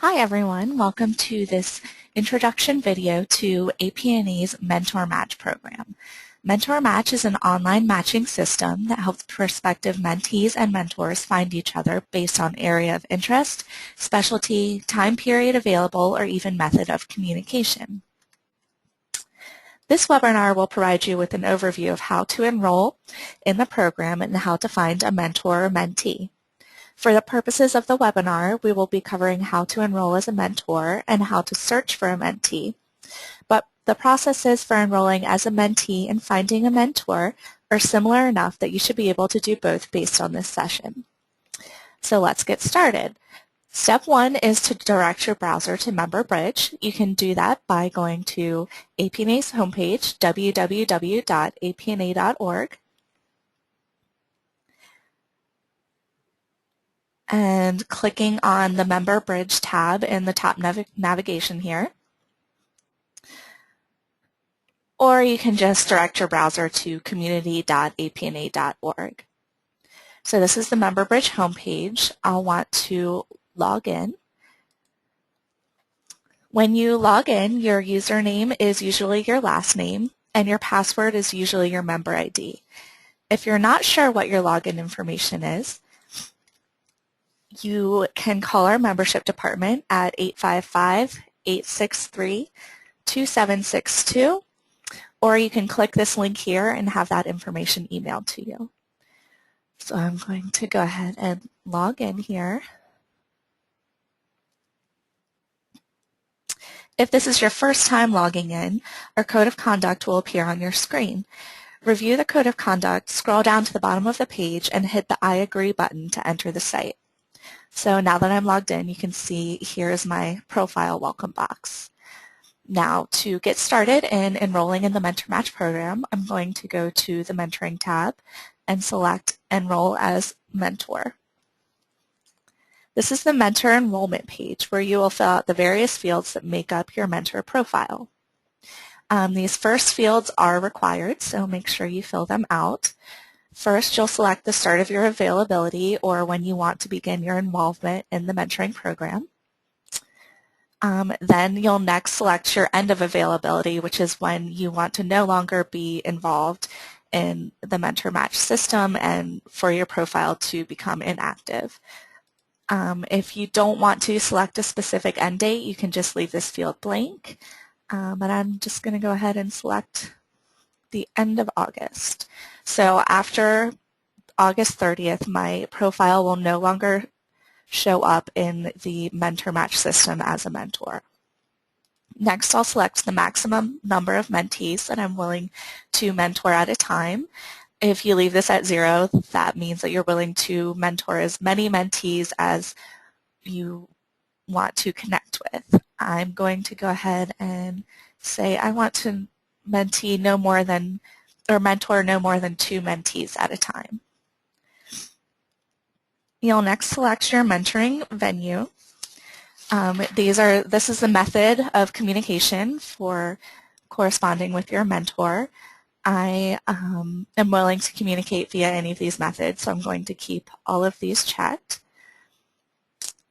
Hi everyone, welcome to this introduction video to AP&E's Mentor Match program. Mentor Match is an online matching system that helps prospective mentees and mentors find each other based on area of interest, specialty, time period available, or even method of communication. This webinar will provide you with an overview of how to enroll in the program and how to find a mentor or mentee. For the purposes of the webinar, we will be covering how to enroll as a mentor and how to search for a mentee. But the processes for enrolling as a mentee and finding a mentor are similar enough that you should be able to do both based on this session. So let's get started. Step one is to direct your browser to MemberBridge. You can do that by going to AP&E's homepage, www.apna.org. and clicking on the MemberBridge tab in the top navigation here. Or you can just direct your browser to community.apna.org. So this is the MemberBridge homepage. I'll want to log in. When you log in, your username is usually your last name, and your password is usually your member ID. If you're not sure what your login information is, you can call our membership department at 855-863-2762, or you can click this link here and have that information emailed to you. So I'm going to go ahead and log in here. If this is your first time logging in, our code of conduct will appear on your screen. Review the code of conduct, scroll down to the bottom of the page, and hit the I agree button to enter the site. So now that I'm logged in, you can see here is my profile welcome box. Now to get started in enrolling in the Mentor Match program, I'm going to go to the Mentoring tab and select Enroll as Mentor. This is the Mentor Enrollment page where you will fill out the various fields that make up your mentor profile. These first fields are required, so make sure you fill them out. First, you'll select the start of your availability or when you want to begin your involvement in the mentoring program. Then you'll next select your end of availability, which is when you want to no longer be involved in the Mentor Match system and for your profile to become inactive. If you don't want to select a specific end date, you can just leave this field blank. But I'm just going to go ahead and select the end of August. So after August 30th, my profile will no longer show up in the Mentor Match system as a mentor. Next, I'll select the maximum number of mentees that I'm willing to mentor at a time. If you leave this at 0, that means that you're willing to mentor as many mentees as you want to connect with. I'm going to go ahead and say I want to mentor no more than 2 mentees at a time. You'll next select your mentoring venue. This is the method of communication for corresponding with your mentor. I am willing to communicate via any of these methods, so I'm going to keep all of these checked.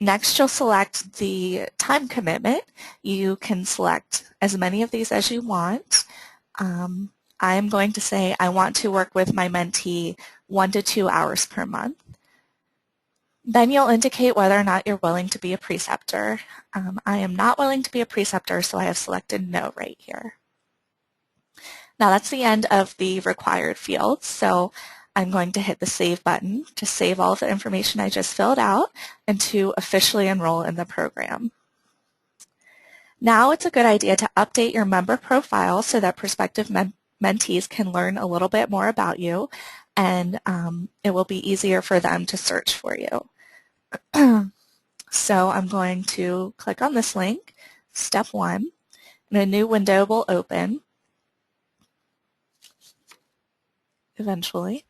Next, you'll select the time commitment. You can select as many of these as you want. I'm going to say I want to work with my mentee 1 to 2 hours per month. Then you'll indicate whether or not you're willing to be a preceptor. I am not willing to be a preceptor, so I have selected no right here. Now that's the end of the required fields, so I'm going to hit the Save button to save all of the information I just filled out and to officially enroll in the program. Now it's a good idea to update your member profile so that prospective mentees can learn a little bit more about you, and it will be easier for them to search for you. So I'm going to click on this link, Step 1, and a new window will open eventually.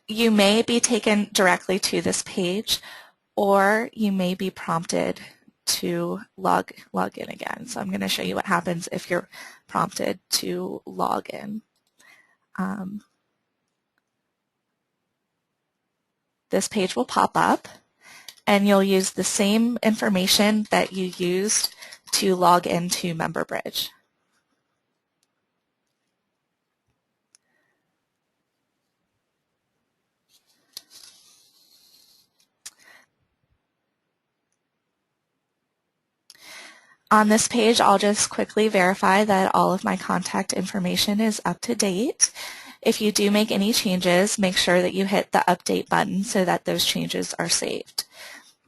You may be taken directly to this page, or you may be prompted to log in again. So I'm going to show you what happens if you're prompted to log in. this page will pop up, and you'll use the same information that you used to log into MemberBridge. On this page, I'll just quickly verify that all of my contact information is up to date. If you do make any changes, make sure that you hit the update button so that those changes are saved.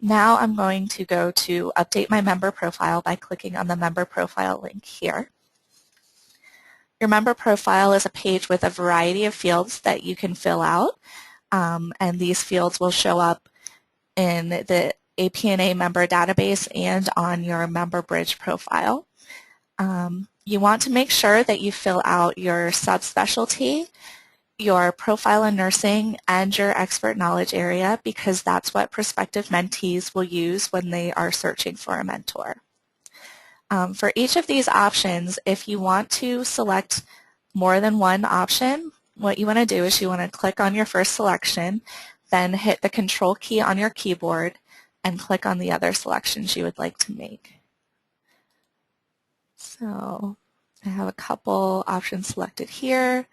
Now I'm going to go to update my member profile by clicking on the member profile link here. Your member profile is a page with a variety of fields that you can fill out, and these fields will show up in the APNA member database and on your MemberBridge profile. You want to make sure that you fill out your subspecialty, your profile in nursing, and your expert knowledge area, because that's what prospective mentees will use when they are searching for a mentor. For each of these options, if you want to select more than one option, what you want to do is you want to click on your first selection, then hit the Control key on your keyboard, and click on the other selections you would like to make. So I have a couple options selected here,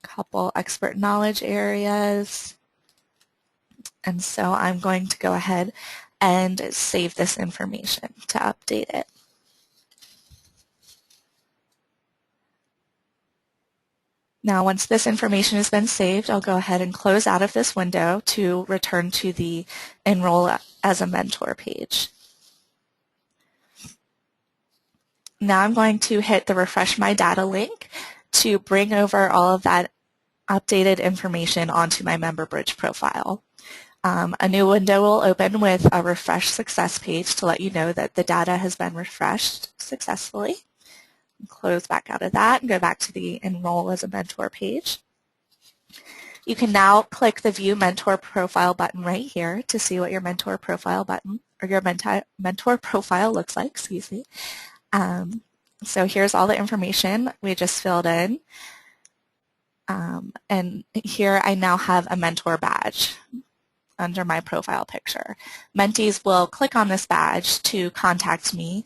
couple expert knowledge areas, and so I'm going to go ahead and save this information to update it. Now, once this information has been saved, I'll go ahead and close out of this window to return to the Enroll as a Mentor page. Now I'm going to hit the Refresh My Data link to bring over all of that updated information onto my MemberBridge profile. A new window will open with a Refresh Success page to let you know that the data has been refreshed successfully. Close back out of that and go back to the Enroll as a Mentor page. You can now click the View Mentor Profile button right here to see what your mentor profile button or your mentor profile looks like. Excuse me. So here's all the information we just filled in. And here I now have a mentor badge under my profile picture. Mentees will click on this badge to contact me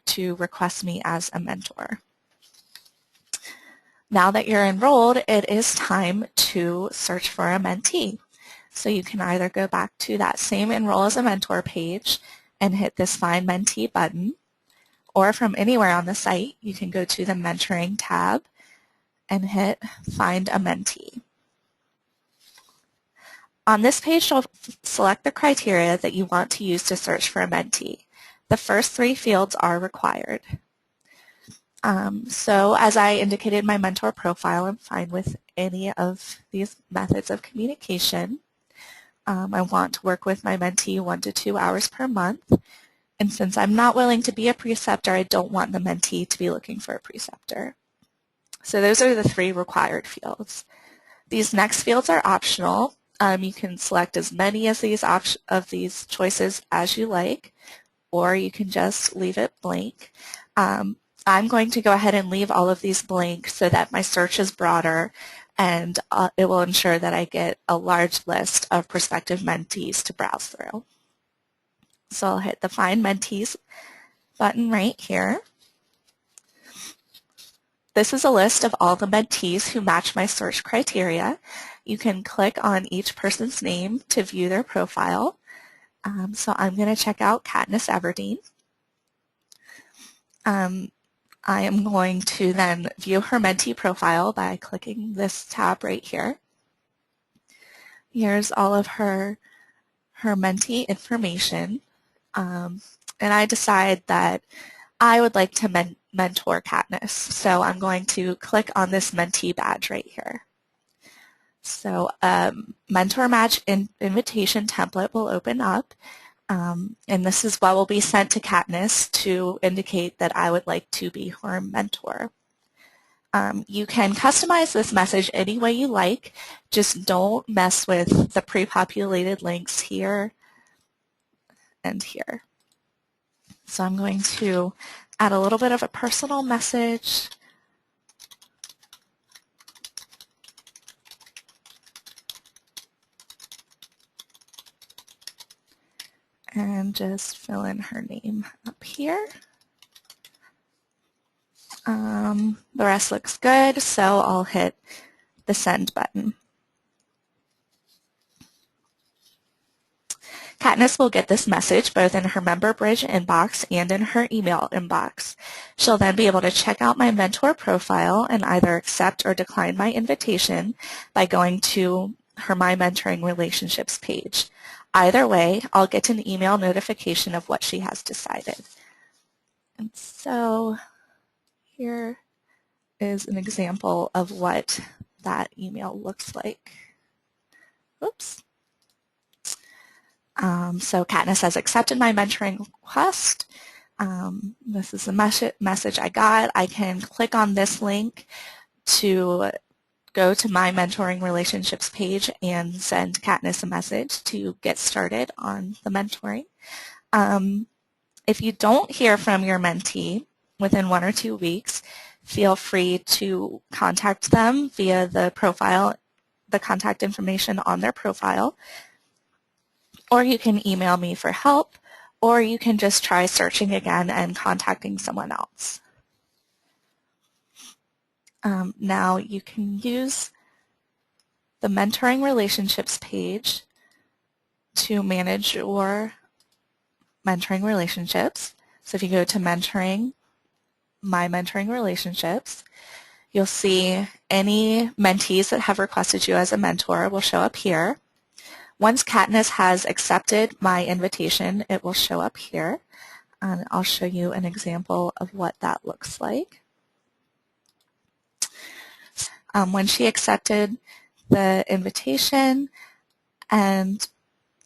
to request me as a mentor. Now that you're enrolled, it is time to search for a mentee. So you can either go back to that same Enroll as a Mentor page and hit this Find Mentee button, or from anywhere on the site, you can go to the Mentoring tab and hit Find a Mentee. On this page, you'll select the criteria that you want to use to search for a mentee. The first three fields are required. So as I indicated in my mentor profile, I'm fine with any of these methods of communication. I want to work with my mentee 1 to 2 hours per month. And since I'm not willing to be a preceptor, I don't want the mentee to be looking for a preceptor. So those are the three required fields. These next fields are optional. You can select as many of these choices as you like, or you can just leave it blank. I'm going to go ahead and leave all of these blank so that my search is broader, and it will ensure that I get a large list of prospective mentees to browse through. So I'll hit the Find Mentees button right here. This is a list of all the mentees who match my search criteria. You can click on each person's name to view their profile. So I'm going to check out Katniss Everdeen. I am going to then view her mentee profile by clicking this tab right here. Here's all of her mentee information. And I decide that I would like to mentor Katniss. So I'm going to click on this mentee badge right here. So mentor match invitation template will open up. And this is what will be sent to Katniss to indicate that I would like to be her mentor. You can customize this message any way you like. Just don't mess with the pre-populated links here and here. So I'm going to add a little bit of a personal message. and just fill in her name up here. The rest looks good, so I'll hit the send button. Katniss will get this message both in her MemberBridge inbox and in her email inbox. She'll then be able to check out my mentor profile and either accept or decline my invitation by going to her My Mentoring Relationships page. Either way, I'll get an email notification of what she has decided. And so here is an example of what that email looks like. Oops. So Katniss has accepted my mentoring request. This is the message I got. I can click on this link to go to my mentoring relationships page and send Katniss a message to get started on the mentoring. If you don't hear from your mentee within 1 or 2 weeks, feel free to contact them via the profile, the contact information on their profile. Or you can email me for help, or you can just try searching again and contacting someone else. Now you can use the Mentoring Relationships page to manage your mentoring relationships. So if you go to Mentoring, My Mentoring Relationships, you'll see any mentees that have requested you as a mentor will show up here. Once Katniss has accepted my invitation, it will show up here. And I'll show you an example of what that looks like. When she accepted the invitation, and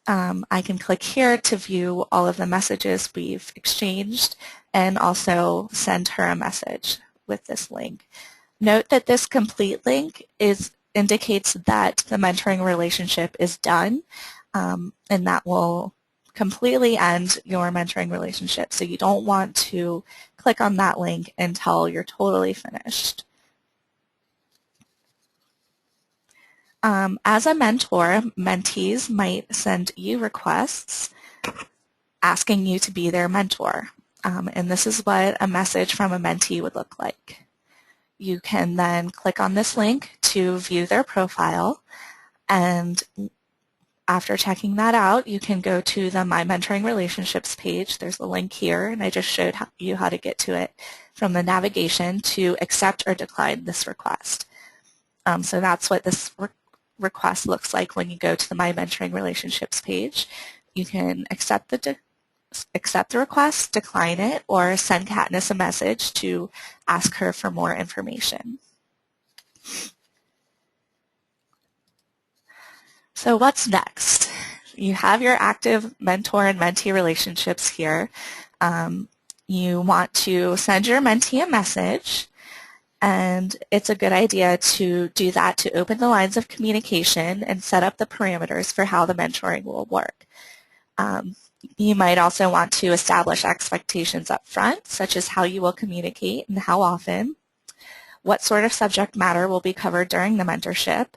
I can click here to view all of the messages we've exchanged and also send her a message with this link. Note that this complete link indicates that the mentoring relationship is done, and that will completely end your mentoring relationship. So you don't want to click on that link until you're totally finished. As a mentor, mentees might send you requests asking you to be their mentor. And this is what a message from a mentee would look like. You can then click on this link to view their profile, and after checking that out, you can go to the My Mentoring Relationships page. There's a link here, and I just showed you how to get to it from the navigation to accept or decline this request. So that's what this request looks like when you go to the My Mentoring Relationships page. You can accept the request, decline it, or send Katniss a message to ask her for more information. So what's next? You have your active mentor and mentee relationships here. You want to send your mentee a message, and it's a good idea to do that to open the lines of communication and set up the parameters for how the mentoring will work. You might also want to establish expectations up front, such as how you will communicate and how often, what sort of subject matter will be covered during the mentorship,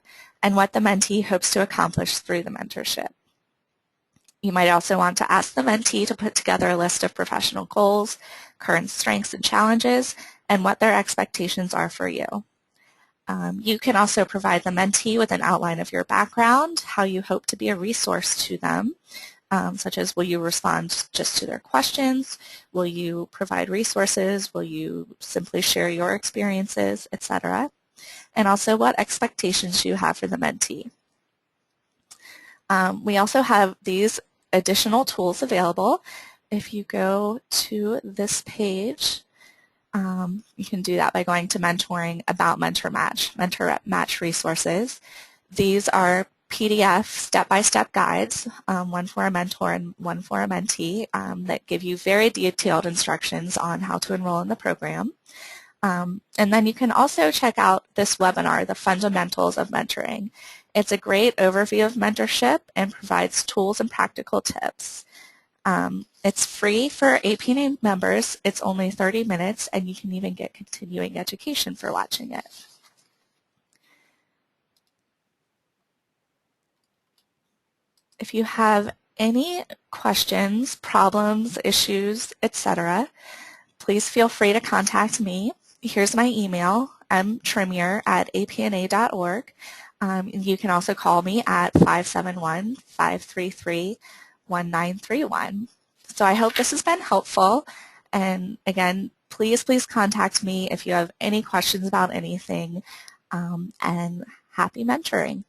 and what the mentee hopes to accomplish through the mentorship. You might also want to ask the mentee to put together a list of professional goals, current strengths and challenges, and what their expectations are for you. You can also provide the mentee with an outline of your background, how you hope to be a resource to them, such as will you respond just to their questions, will you provide resources, will you simply share your experiences, etc., and also what expectations you have for the mentee. We also have these additional tools available. If you go to this page, you can do that by going to Mentoring, About Mentor Match resources. These are PDF step-by-step guides, one for a mentor and one for a mentee, that give you very detailed instructions on how to enroll in the program. And then you can also check out this webinar, The Fundamentals of Mentoring. It's a great overview of mentorship and provides tools and practical tips. It's free for APNA members. It's only 30 minutes, and you can even get continuing education for watching it. If you have any questions, problems, issues, etc., please feel free to contact me. Here's my email, mtremier@apna.org. You can also call me at 571-533-1931. So I hope this has been helpful. And again, please contact me if you have any questions about anything. And happy mentoring.